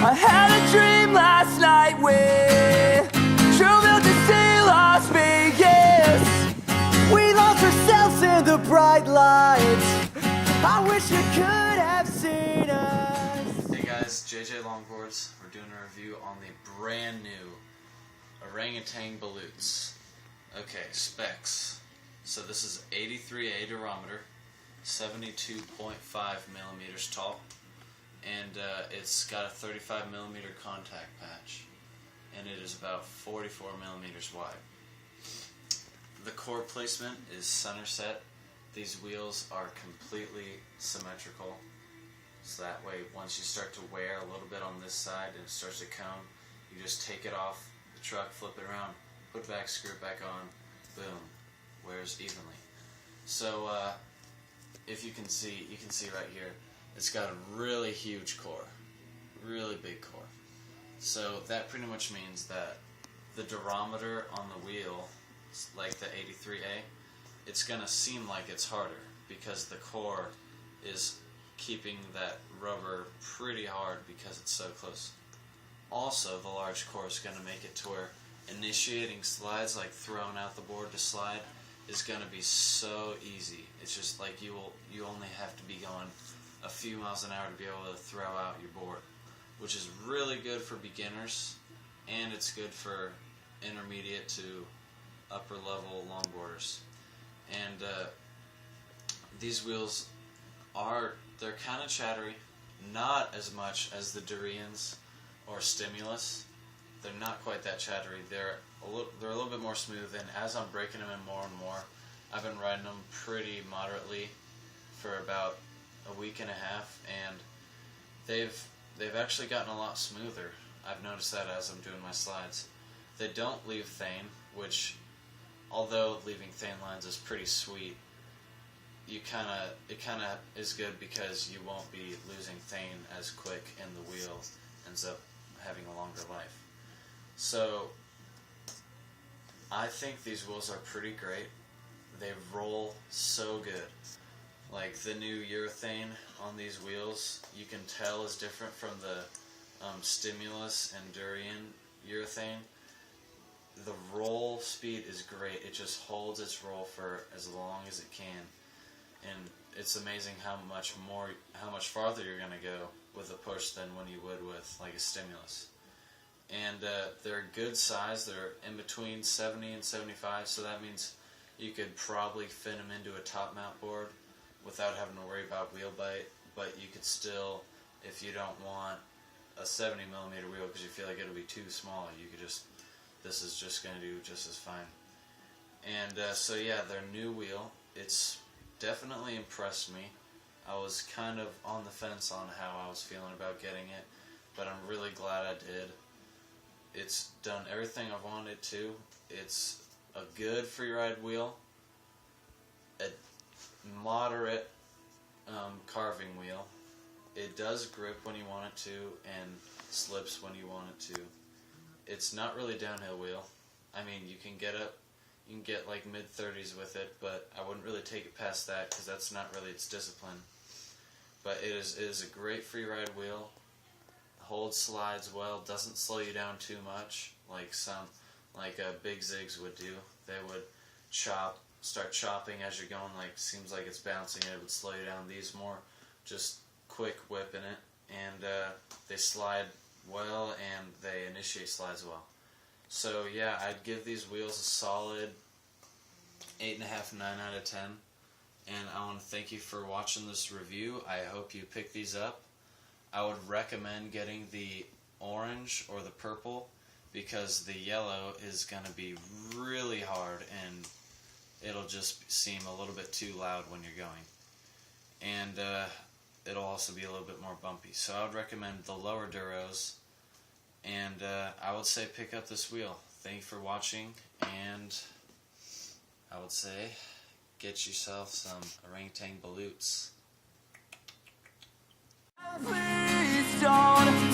I had a dream last night we drove out to see Las Vegas. We lost ourselves in the bright lights. I wish you could have seen us. Hey guys, JJLongboards. We're doing a review on the brand new Orangatang Baluts. Okay, specs. So this is 83A durometer, 72.5 millimeters tall, and it's got a 35 millimeter contact patch, and it is about 44 millimeters wide. The core placement is center set. These wheels are completely symmetrical, so that way once you start to wear a little bit on this side and it starts to come, you just take it off the truck, flip it around, put it back, screw it back on, boom, wears evenly. So if you can see right here, it's got a really huge core, really big core. So that pretty much means that the durometer on the wheel, like the 83A, it's gonna seem like it's harder because the core is keeping that rubber pretty hard because it's so close. Also, the large core is gonna make it to where initiating slides, like throwing out the board to slide, is gonna be so easy. It's just like you only have to be going a few miles an hour to be able to throw out your board, which is really good for beginners, and it's good for intermediate to upper level longboarders. And these wheels they're kind of chattery, not as much as the Durians or Stimulus. They're not quite that chattery. They're a little bit more smooth, and as I'm breaking them in more and more, I've been riding them pretty moderately for about a week and a half, and they've actually gotten a lot smoother. I've noticed that as I'm doing my slides. They don't leave thane, which, although leaving thane lines is pretty sweet, it kind of is good because you won't be losing thane as quick, and the wheel ends up having a longer life. So I think these wheels are pretty great. They roll so good. Like the new urethane on these wheels, you can tell is different from the Stimulus and Durian urethane. The roll speed is great. It just holds its roll for as long as it can, and it's amazing how much farther you're going to go with a push than when you would with like a Stimulus. And they're a good size. They're in between 70 and 75, so that means you could probably fit them into a top mount board without having to worry about wheel bite, but you could still, if you don't want a 70 millimeter wheel because you feel like it'll be too small, you could just, this is just going to do just as fine. And so yeah, their new wheel, it's definitely impressed me. I was kind of on the fence on how I was feeling about getting it, but I'm really glad I did. It's done everything I wanted to. It's a good freeride wheel, a moderate carving wheel. It does grip when you want it to and slips when you want it to. It's not really downhill wheel. I mean, you can get like mid-30s with it, but I wouldn't really take it past that because that's not really its discipline. But it is a great freeride wheel. Holds slides well, doesn't slow you down too much like big zigs would do. They would start chopping as you're going, like seems like it's bouncing and it would slow you down. These more just quick whip in it, and they slide well and they initiate slides well. So yeah, I'd give these wheels a solid 8.5, 9 out of 10. And I want to thank you for watching this review. I hope you pick these up. I would recommend getting the orange or the purple because the yellow is going to be really hard and it'll just seem a little bit too loud when you're going. And it'll also be a little bit more bumpy. So I would recommend the lower duros, and I would say pick up this wheel. Thank you for watching, and I would say get yourself some Orangatang Baluts. Please don't